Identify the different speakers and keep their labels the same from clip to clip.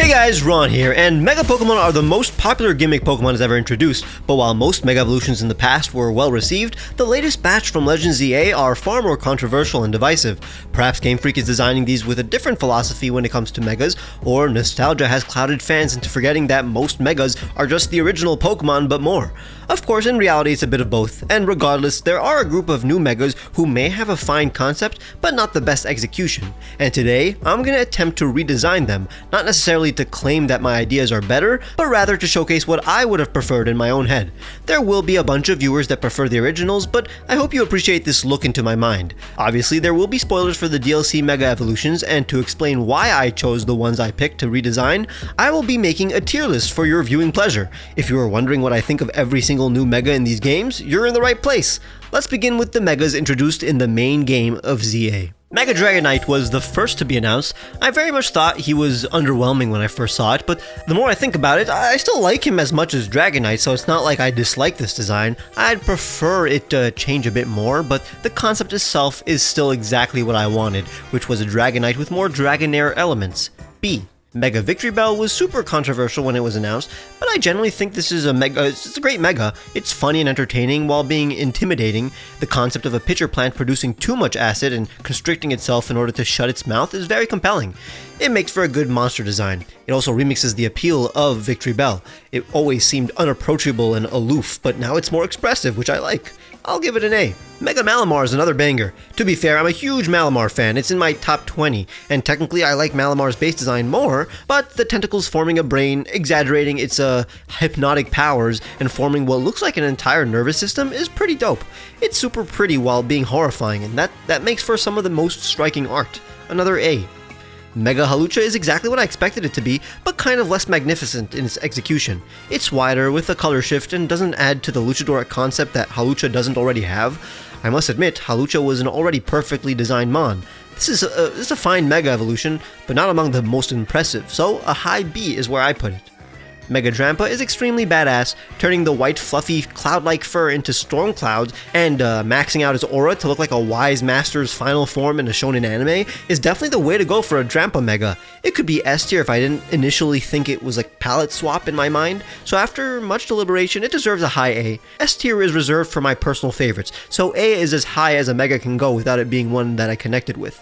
Speaker 1: Hey guys, Ron here, and Mega Pokemon are the most popular gimmick Pokemon ever introduced, but while most Mega Evolutions in the past were well received, the latest batch from Legends ZA are far more controversial and divisive. Perhaps Game Freak is designing these with a different philosophy when it comes to Megas, or nostalgia has clouded fans into forgetting that most Megas are just the original Pokemon but more. Of course, in reality it's a bit of both, and regardless, there are a group of new Megas who may have a fine concept, but not the best execution. And today, I'm gonna attempt to redesign them, not necessarily to claim that my ideas are better, but rather to showcase what I would have preferred in my own head. There will be a bunch of viewers that prefer the originals, but I hope you appreciate this look into my mind. Obviously, there will be spoilers for the DLC Mega Evolutions, and to explain why I chose the ones I picked to redesign, I will be making a tier list for your viewing pleasure. If you are wondering what I think of every single new Mega in these games, you're in the right place. Let's begin with the Megas introduced in the main game of ZA. Mega Dragonite was the first to be announced. I very much thought he was underwhelming when I first saw it, but the more I think about it, I still like him as much as Dragonite, so it's not like I dislike this design. I'd prefer it to change a bit more, but the concept itself is still exactly what I wanted, which was a Dragonite with more Dragonair elements. B. Mega Victory Bell was super controversial when it was announced, but I generally think this is it's a great Mega. It's funny and entertaining while being intimidating. The concept of a pitcher plant producing too much acid and constricting itself in order to shut its mouth is very compelling. It makes for a good monster design. It also remixes the appeal of Victory Bell. It always seemed unapproachable and aloof, but now it's more expressive, which I like. I'll give it an A. Mega Malamar is another banger. To be fair, I'm a huge Malamar fan. It's in my top 20, and technically I like Malamar's base design more, but the tentacles forming a brain, exaggerating its hypnotic powers, and forming what looks like an entire nervous system is pretty dope. It's super pretty while being horrifying, and that makes for some of the most striking art. Another A. Mega Hawlucha is exactly what I expected it to be, but kind of less magnificent in its execution. It's wider with a color shift and doesn't add to the luchador concept that Hawlucha doesn't already have. I must admit, Hawlucha was an already perfectly designed Mon. This is a fine Mega Evolution, but not among the most impressive, so a high B is where I put it. Mega Drampa is extremely badass, turning the white fluffy cloud-like fur into storm clouds and maxing out his aura to look like a wise master's final form in a shonen anime is definitely the way to go for a Drampa Mega. It could be S tier if I didn't initially think it was a palette swap in my mind, so after much deliberation it deserves a high A. S tier is reserved for my personal favorites, so A is as high as a Mega can go without it being one that I connected with.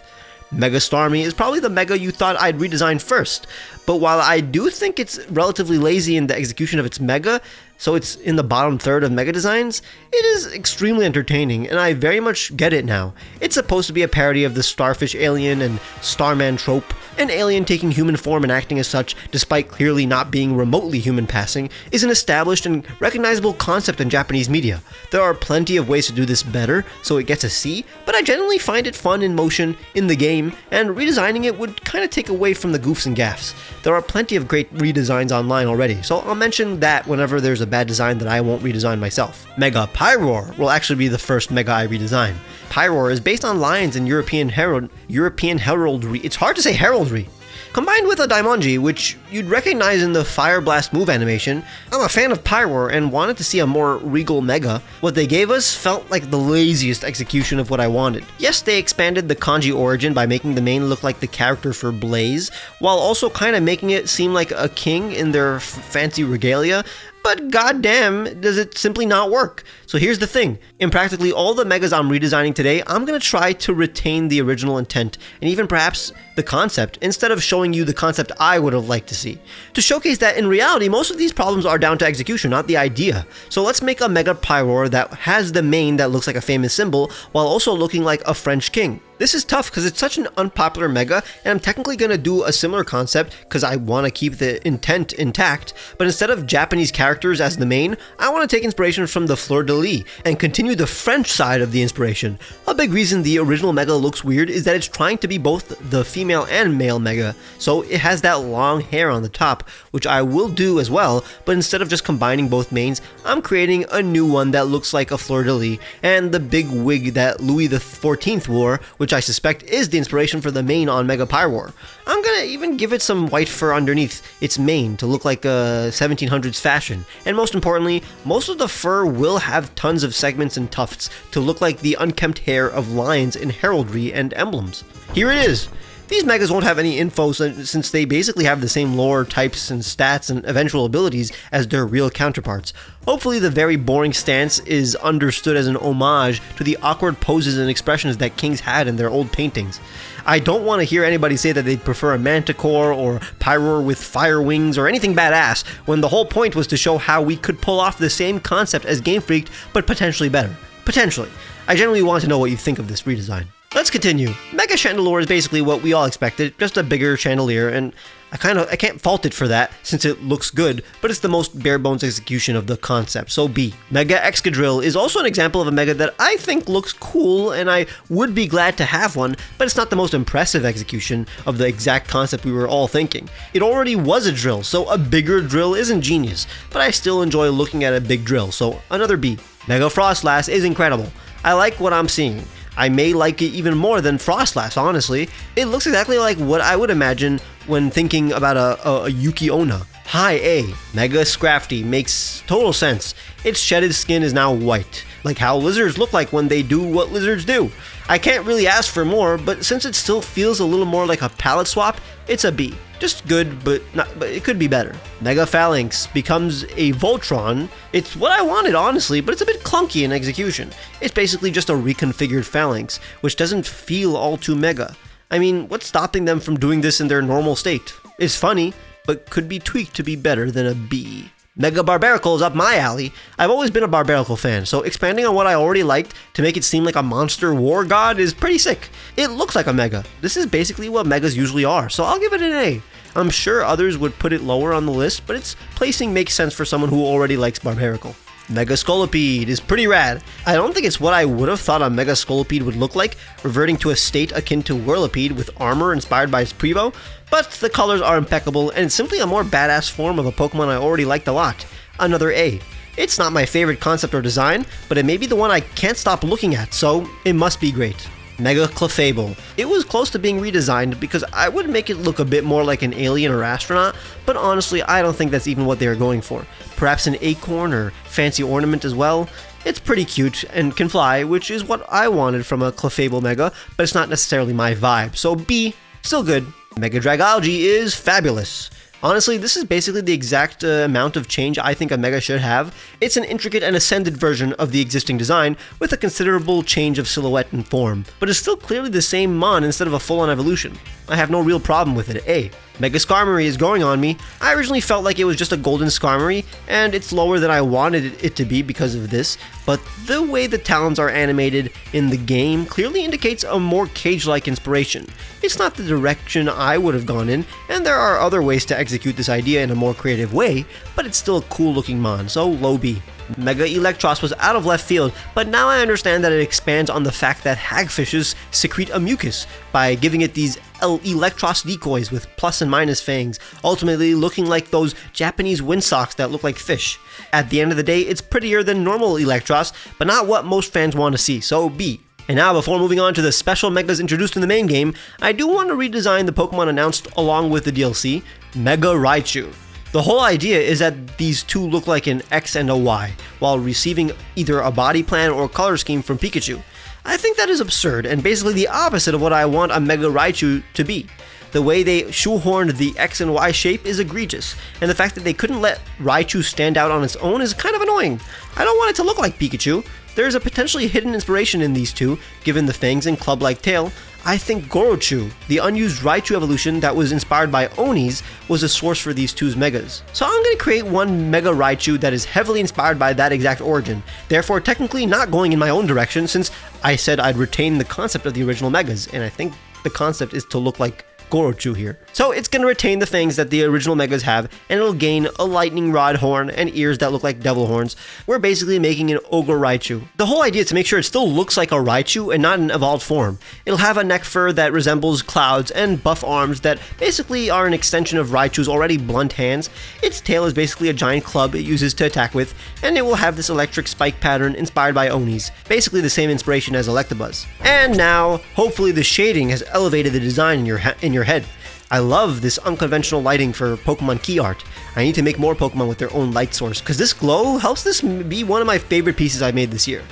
Speaker 1: Mega Starmie is probably the Mega you thought I'd redesign first, but while I do think it's relatively lazy in the execution of its Mega, so it's in the bottom third of Mega designs, it is extremely entertaining, and I very much get it now. It's supposed to be a parody of the Starfish alien and Starman trope. An alien taking human form and acting as such, despite clearly not being remotely human passing, is an established and recognizable concept in Japanese media. There are plenty of ways to do this better, so it gets a C, but I generally find it fun in motion in the game, and redesigning it would kind of take away from the goofs and gaffs. There are plenty of great redesigns online already, so I'll mention that whenever there's a bad design that I won't redesign myself. Mega Pyroar will actually be the first Mega I redesign. Pyroar is based on lions in European heraldry. It's hard to say heraldry. Combined with a Daimonji, which you'd recognize in the Fire Blast move animation. I'm a fan of Pyroar and wanted to see a more regal Mega. What they gave us felt like the laziest execution of what I wanted. Yes, they expanded the kanji origin by making the main look like the character for Blaze, while also kind of making it seem like a king in their fancy regalia, but goddamn, does it simply not work. So here's the thing, in practically all the Megas I'm redesigning today, I'm going to try to retain the original intent, and even perhaps the concept, instead of showing you the concept I would have liked to see. To showcase that in reality, most of these problems are down to execution, not the idea. So let's make a Mega Pyroar that has the mane that looks like a famous symbol, while also looking like a French king. This is tough because it's such an unpopular Mega, and I'm technically going to do a similar concept because I want to keep the intent intact, but instead of Japanese characters as the main, I want to take inspiration from the fleur-de-lis and continue the French side of the inspiration. A big reason the original Mega looks weird is that it's trying to be both the female and male Mega, so it has that long hair on the top, which I will do as well, but instead of just combining both mains, I'm creating a new one that looks like a fleur-de-lis, and the big wig that Louis XIV wore, which I suspect is the inspiration for the mane on Mega Pyroar. I'm gonna even give it some white fur underneath its mane to look like a 1700s fashion, and most importantly, most of the fur will have tons of segments and tufts to look like the unkempt hair of lions in heraldry and emblems. Here it is! These megas won't have any info since they basically have the same lore, types, and stats and eventual abilities as their real counterparts. Hopefully the very boring stance is understood as an homage to the awkward poses and expressions that kings had in their old paintings. I don't want to hear anybody say that they'd prefer a Manticore or Pyroar with fire wings or anything badass, when the whole point was to show how we could pull off the same concept as Game Freak, but potentially better. Potentially. I genuinely want to know what you think of this redesign. Let's continue. Mega Chandelure is basically what we all expected, just a bigger chandelier, and I can't fault it for that since it looks good, but it's the most bare bones execution of the concept, so B. Mega Excadrill is also an example of a mega that I think looks cool, and I would be glad to have one, but it's not the most impressive execution of the exact concept we were all thinking. It already was a drill, so a bigger drill isn't genius, but I still enjoy looking at a big drill, so another B. Mega Frostlass is incredible. I like what I'm seeing. I may like it even more than Frostlass, honestly. It looks exactly like what I would imagine when thinking about a Yuki Onna. High A. Mega Scrafty makes total sense. Its shedded skin is now white, like how lizards look like when they do what lizards do. I can't really ask for more, but since it still feels a little more like a palette swap, it's a B. Just good, but it could be better. Mega Phalanx becomes a Voltron. It's what I wanted, honestly, but it's a bit clunky in execution. It's basically just a reconfigured Phalanx, which doesn't feel all too mega. I mean, what's stopping them from doing this in their normal state? It's funny, but could be tweaked to be better than a B. Mega Barbaracle is up my alley. I've always been a Barbaracle fan, so expanding on what I already liked to make it seem like a monster war god is pretty sick. It looks like a mega. This is basically what megas usually are, so I'll give it an A. I'm sure others would put it lower on the list, but its placing makes sense for someone who already likes Barbaracle. Mega Scolipede is pretty rad. I don't think it's what I would have thought a Mega Scolipede would look like, reverting to a state akin to Whirlipede with armor inspired by its Prevo, but the colors are impeccable and it's simply a more badass form of a Pokemon I already liked a lot. Another A. It's not my favorite concept or design, but it may be the one I can't stop looking at, so it must be great. Mega Clefable. It was close to being redesigned because I would make it look a bit more like an alien or astronaut, but honestly I don't think that's even what they were going for. Perhaps an acorn or fancy ornament as well. It's pretty cute and can fly, which is what I wanted from a Clefable Mega, but it's not necessarily my vibe, so B, still good. Mega Dragalge is fabulous. Honestly, this is basically the exact amount of change I think a Mega should have. It's an intricate and ascended version of the existing design, with a considerable change of silhouette and form, but it's still clearly the same Mon instead of a full-on evolution. I have no real problem with it. A. Mega Skarmory is growing on me. I originally felt like it was just a golden Skarmory, and it's lower than I wanted it to be because of this, but the way the talons are animated in the game clearly indicates a more cage-like inspiration. It's not the direction I would have gone in, and there are other ways to execute this idea in a more creative way, but it's still a cool-looking Mon, so low B. Mega Electros was out of left field, but now I understand that it expands on the fact that hagfishes secrete a mucus by giving it these Electros decoys with plus and minus fangs, ultimately looking like those Japanese windsocks that look like fish. At the end of the day, it's prettier than normal Electros, but not what most fans want to see, so B. And now, before moving on to the special megas introduced in the main game, I do want to redesign the Pokemon announced along with the DLC, Mega Raichu. The whole idea is that these two look like an X and a Y, while receiving either a body plan or color scheme from Pikachu. I think that is absurd, and basically the opposite of what I want a Mega Raichu to be. The way they shoehorned the X and Y shape is egregious, and the fact that they couldn't let Raichu stand out on its own is kind of annoying. I don't want it to look like Pikachu. There is a potentially hidden inspiration in these two, given the fangs and club-like tail. I think Gorochu, the unused Raichu evolution that was inspired by Oni's, was a source for these two's megas. So I'm going to create one Mega Raichu that is heavily inspired by that exact origin, therefore technically not going in my own direction since I said I'd retain the concept of the original megas, and I think the concept is to look like Gorochu here. So it's going to retain the fangs that the original megas have, and it'll gain a lightning rod horn and ears that look like devil horns. We're basically making an Ogre Raichu. The whole idea is to make sure it still looks like a Raichu and not an evolved form. It'll have a neck fur that resembles clouds and buff arms that basically are an extension of Raichu's already blunt hands. Its tail is basically a giant club it uses to attack with, and it will have this electric spike pattern inspired by Oni's, basically the same inspiration as Electabuzz. And now, hopefully the shading has elevated the design in your head. I love this unconventional lighting for Pokemon key art. I need to make more Pokemon with their own light source, because this glow helps this be one of my favorite pieces I made this year.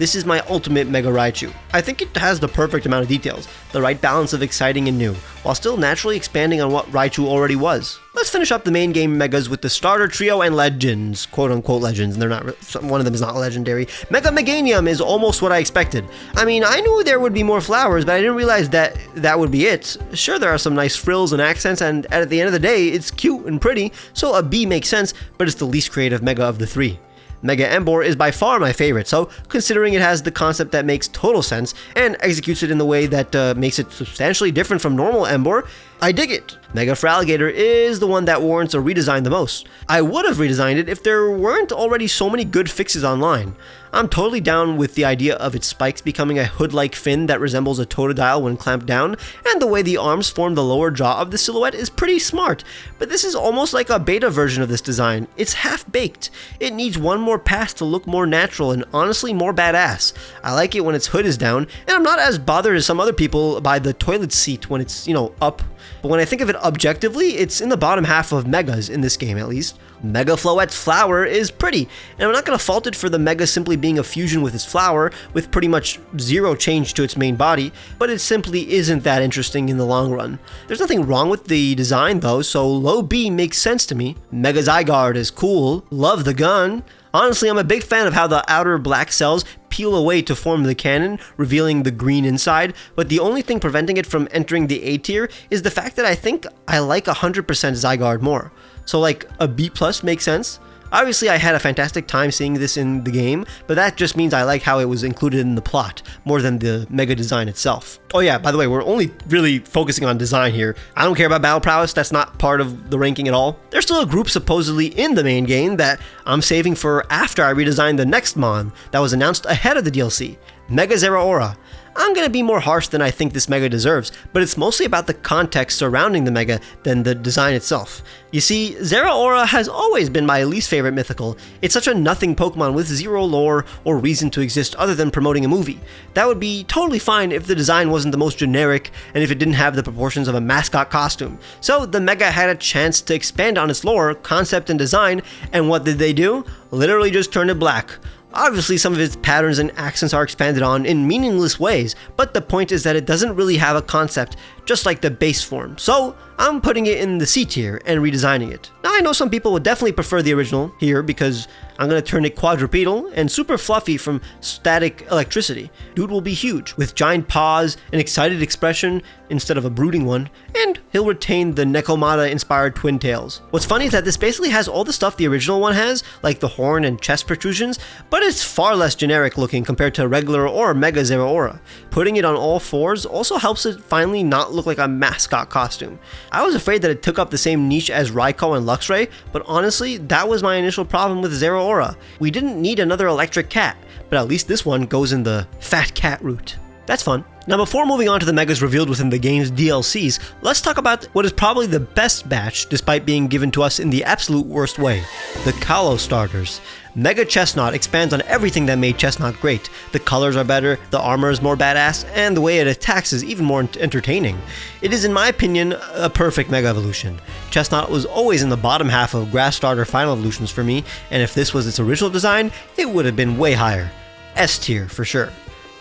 Speaker 1: This is my ultimate Mega Raichu. I think it has the perfect amount of details, the right balance of exciting and new, while still naturally expanding on what Raichu already was. Let's finish up the main game Megas with the starter trio and legends, quote-unquote legends, and they're not, one of them is not legendary. Mega Meganium is almost what I expected. I mean, I knew there would be more flowers, but I didn't realize that that would be it. Sure, there are some nice frills and accents, and at the end of the day, it's cute and pretty, so a B makes sense, but it's the least creative Mega of the three. Mega Emboar is by far my favorite, so considering it has the concept that makes total sense and executes it in the way that makes it substantially different from normal Emboar, I dig it. Mega Feraligatr is the one that warrants a redesign the most. I would have redesigned it if there weren't already so many good fixes online. I'm totally down with the idea of its spikes becoming a hood-like fin that resembles a Totodile when clamped down, and the way the arms form the lower jaw of the silhouette is pretty smart, but this is almost like a beta version of this design. It's half-baked. It needs one more pass to look more natural and honestly more badass. I like it when its hood is down, and I'm not as bothered as some other people by the toilet seat when it's, up. But when I think of it objectively, it's in the bottom half of Megas in this game at least. Mega Floette's flower is pretty, and I'm not going to fault it for the Mega simply being a fusion with its flower, with pretty much zero change to its main body, but it simply isn't that interesting in the long run. There's nothing wrong with the design though, so low B makes sense to me. Mega Zygarde is cool, love the gun. Honestly, I'm a big fan of how the outer black cells peel away to form the cannon, revealing the green inside, but the only thing preventing it from entering the A tier is the fact that I think I like 100% Zygarde more. So like a B+ makes sense. Obviously I had a fantastic time seeing this in the game, but that just means I like how it was included in the plot, more than the Mega design itself. Oh yeah, by the way, we're only really focusing on design here. I don't care about battle prowess, that's not part of the ranking at all. There's still a group supposedly in the main game that I'm saving for after I redesign the next Mon that was announced ahead of the DLC, Mega Zeraora. I'm gonna be more harsh than I think this Mega deserves, but it's mostly about the context surrounding the Mega than the design itself. You see, Zeraora has always been my least favorite mythical. It's such a nothing Pokemon with zero lore or reason to exist other than promoting a movie. That would be totally fine if the design wasn't the most generic and if it didn't have the proportions of a mascot costume. So the Mega had a chance to expand on its lore, concept, and design, and what did they do? Literally just turn it black. Obviously, some of its patterns and accents are expanded on in meaningless ways, but the point is that it doesn't really have a concept, just like the base form. So, I'm putting it in the C tier and redesigning it. Now, I know some people would definitely prefer the original here because I'm going to turn it quadrupedal and super fluffy from static electricity. Dude will be huge, with giant paws, an excited expression instead of a brooding one, and he'll retain the Nekomata-inspired twin tails. What's funny is that this basically has all the stuff the original one has, like the horn and chest protrusions, but it's far less generic looking compared to regular or Mega Zeraora. Putting it on all fours also helps it finally not look like a mascot costume. I was afraid that it took up the same niche as Raikou and Luxray, but honestly, that was my initial problem with Zeraora. We didn't need another electric cat, but at least this one goes in the fat cat route. That's fun. Now before moving on to the Megas revealed within the game's DLCs, let's talk about what is probably the best batch despite being given to us in the absolute worst way, the Kalos starters. Mega Chestnut expands on everything that made Chestnut great. The colors are better, the armor is more badass, and the way it attacks is even more entertaining. It is in my opinion a perfect Mega evolution. Chestnut was always in the bottom half of Grass starter final evolutions for me, and if this was its original design, it would have been way higher. S tier for sure.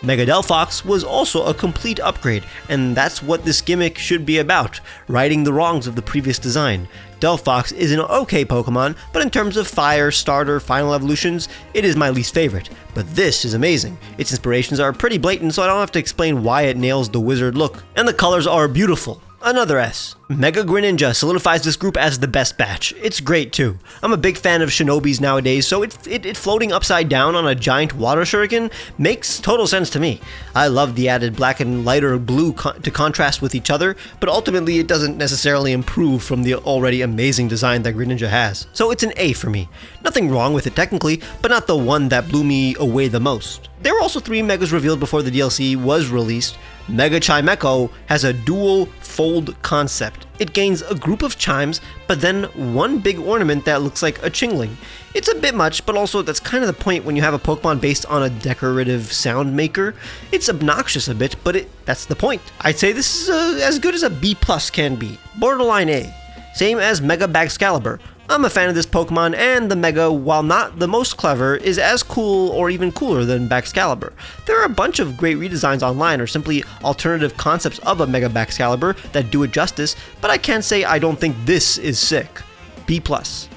Speaker 1: Mega Delphox was also a complete upgrade, and that's what this gimmick should be about, righting the wrongs of the previous design. Delphox is an okay Pokemon, but in terms of fire, starter, final evolutions, it is my least favorite. But this is amazing. Its inspirations are pretty blatant, so I don't have to explain why it nails the wizard look. And the colors are beautiful. Another S. Mega Greninja solidifies this group as the best batch. It's great too. I'm a big fan of Shinobis nowadays, so it floating upside down on a giant water shuriken makes total sense to me. I love the added black and lighter blue to contrast with each other, but ultimately it doesn't necessarily improve from the already amazing design that Greninja has. So it's an A for me. Nothing wrong with it technically, but not the one that blew me away the most. There were also 3 Megas revealed before the DLC was released. Mega Chimecho has a dual fold concept. It gains a group of chimes, but then one big ornament that looks like a Chingling. It's a bit much, but also that's kind of the point when you have a Pokemon based on a decorative sound maker. It's obnoxious a bit, but that's the point. I'd say this is as good as a B+ can be. Borderline A. Same as Mega Baxcalibur. I'm a fan of this Pokemon, and the Mega, while not the most clever, is as cool or even cooler than Baxcalibur. There are a bunch of great redesigns online or simply alternative concepts of a Mega Baxcalibur that do it justice, but I can't say I don't think this is sick. B+.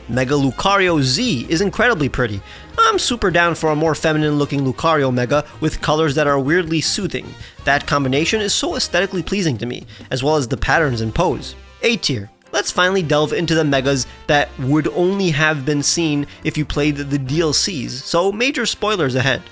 Speaker 1: Mega Lucario Z is incredibly pretty. I'm super down for a more feminine looking Lucario Mega with colors that are weirdly soothing. That combination is so aesthetically pleasing to me, as well as the patterns and pose. A tier. Let's finally delve into the Megas that would only have been seen if you played the DLCs, so major spoilers ahead.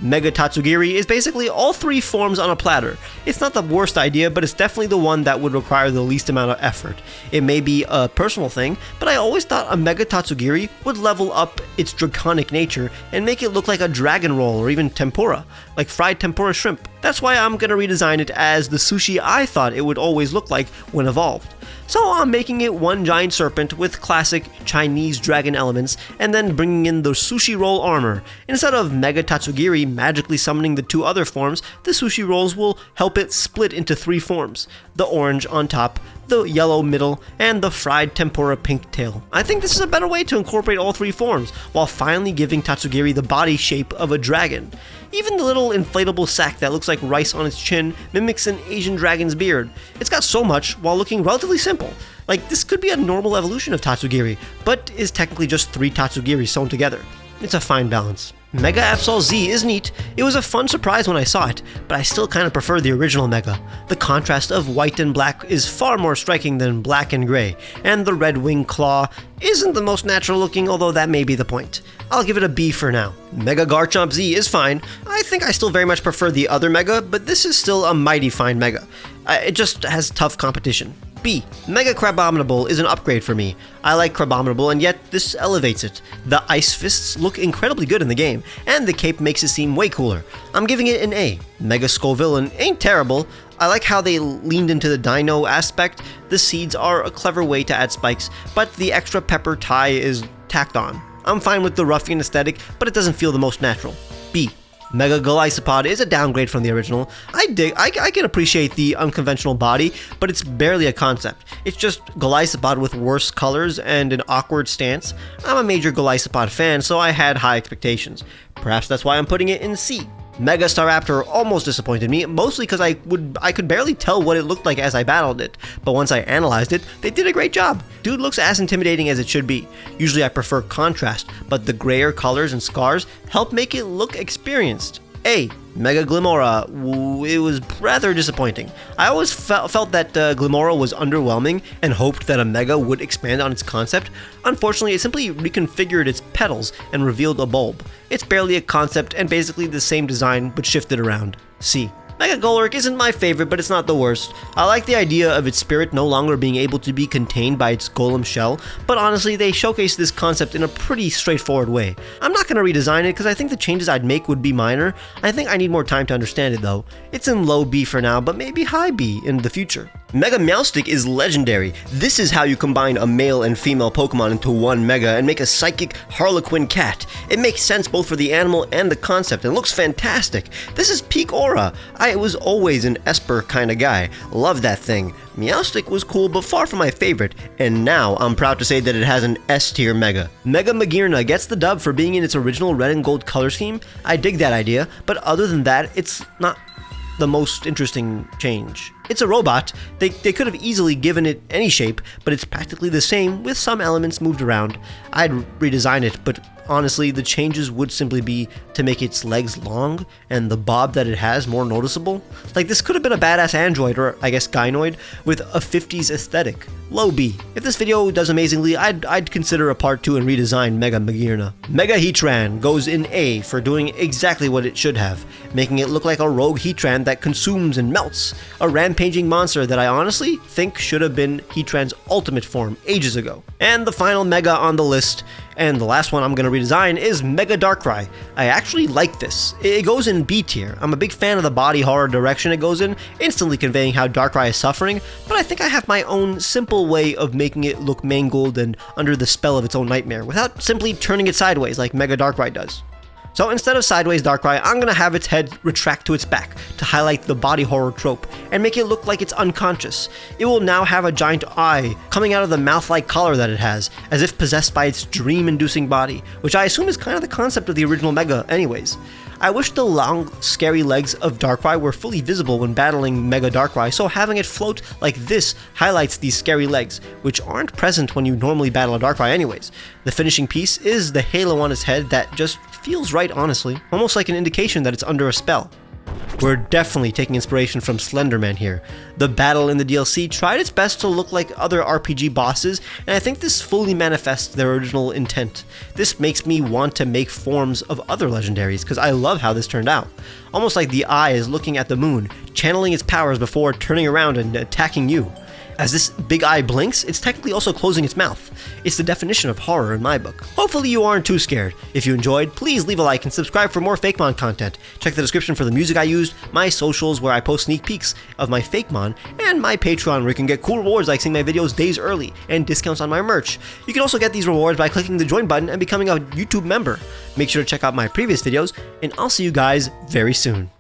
Speaker 1: Mega Tatsugiri is basically all three forms on a platter. It's not the worst idea, but it's definitely the one that would require the least amount of effort. It may be a personal thing, but I always thought a Mega Tatsugiri would level up its draconic nature and make it look like a dragon roll or even tempura, like fried tempura shrimp. That's why I'm gonna redesign it as the sushi I thought it would always look like when evolved. So I'm making it one giant serpent with classic Chinese dragon elements and then bringing in the sushi roll armor. Instead of Mega Tatsugiri magically summoning the two other forms, the sushi rolls will help it split into three forms: the orange on top, the yellow middle, and the fried tempura pink tail. I think this is a better way to incorporate all three forms, while finally giving Tatsugiri the body shape of a dragon. Even the little inflatable sack that looks like rice on its chin mimics an Asian dragon's beard. It's got so much while looking relatively simple. Like, this could be a normal evolution of Tatsugiri, but is technically just three Tatsugiri sewn together. It's a fine balance. Mega Absol Z is neat. It was a fun surprise when I saw it, but I still kind of prefer the original Mega. The contrast of white and black is far more striking than black and gray, and the red wing claw isn't the most natural looking, although that may be the point. I'll give it a B for now. Mega Garchomp Z is fine. I think I still very much prefer the other Mega, but this is still a mighty fine Mega. It just has tough competition. B. Mega Crabominable is an upgrade for me. I like Crabominable, and yet this elevates it. The Ice Fists look incredibly good in the game, and the cape makes it seem way cooler. I'm giving it an A. Mega Skullvillain ain't terrible. I like how they leaned into the dino aspect. The seeds are a clever way to add spikes, but the extra pepper tie is tacked on. I'm fine with the ruffian aesthetic, but it doesn't feel the most natural. B. Mega Golisopod is a downgrade from the original. I can appreciate the unconventional body, but it's barely a concept. It's just Golisopod with worse colors and an awkward stance. I'm a major Golisopod fan, so I had high expectations. Perhaps that's why I'm putting it in C. Mega Staraptor almost disappointed me, mostly because I could barely tell what it looked like as I battled it, but once I analyzed it, they did a great job. Dude looks as intimidating as it should be. Usually I prefer contrast, but the grayer colors and scars help make it look experienced. A. Mega Glimora. It was rather disappointing. I always felt that Glimora was underwhelming and hoped that a Mega would expand on its concept. Unfortunately, it simply reconfigured its petals and revealed a bulb. It's barely a concept and basically the same design but shifted around. C. Mega Golurk isn't my favorite, but it's not the worst. I like the idea of its spirit no longer being able to be contained by its golem shell, but honestly, they showcase this concept in a pretty straightforward way. I'm not going to redesign it because I think the changes I'd make would be minor. I think I need more time to understand it though. It's in low B for now, but maybe high B in the future. Mega Meowstic is legendary. This is how you combine a male and female Pokemon into one Mega and make a psychic Harlequin cat. It makes sense both for the animal and the concept and looks fantastic. This is peak aura. I was always an Esper kind of guy. Love that thing. Meowstic was cool but far from my favorite, and now I'm proud to say that it has an S tier Mega. Mega Magearna gets the dub for being in its original red and gold color scheme. I dig that idea, but other than that, it's not the most interesting change. It's a robot. They could have easily given it any shape, but it's practically the same with some elements moved around. I'd redesign it, but honestly, the changes would simply be to make its legs long and the bob that it has more noticeable. Like, this could have been a badass android, or I guess gynoid, with a 50s aesthetic. Low B. If this video does amazingly, I'd consider a part 2 and redesign Mega Magearna. Mega Heatran goes in A for doing exactly what it should have, making it look like a rogue Heatran that consumes and melts. A rampaging monster that I honestly think should have been Heatran's ultimate form ages ago. And the final Mega on the list, and the last one I'm going to redesign, is Mega Darkrai. I actually like this. It goes in B tier. I'm a big fan of the body horror direction it goes in, instantly conveying how Darkrai is suffering, but I think I have my own simple way of making it look mangled and under the spell of its own nightmare, without simply turning it sideways like Mega Darkrai does. So instead of sideways Darkrai, I'm gonna have its head retract to its back to highlight the body horror trope and make it look like it's unconscious. It will now have a giant eye coming out of the mouth-like collar that it has, as if possessed by its dream-inducing body, which I assume is kind of the concept of the original Mega anyways. I wish the long, scary legs of Darkrai were fully visible when battling Mega Darkrai, so having it float like this highlights these scary legs, which aren't present when you normally battle a Darkrai anyways. The finishing piece is the halo on its head that just feels right, honestly, almost like an indication that it's under a spell. We're definitely taking inspiration from Slender Man here. The battle in the DLC tried its best to look like other RPG bosses, and I think this fully manifests their original intent. This makes me want to make forms of other legendaries, because I love how this turned out. Almost like the eye is looking at the moon, channeling its powers before turning around and attacking you. As this big eye blinks, it's technically also closing its mouth. It's the definition of horror in my book. Hopefully you aren't too scared. If you enjoyed, please leave a like and subscribe for more Fakemon content. Check the description for the music I used, my socials where I post sneak peeks of my Fakemon, and my Patreon where you can get cool rewards like seeing my videos days early and discounts on my merch. You can also get these rewards by clicking the join button and becoming a YouTube member. Make sure to check out my previous videos, and I'll see you guys very soon.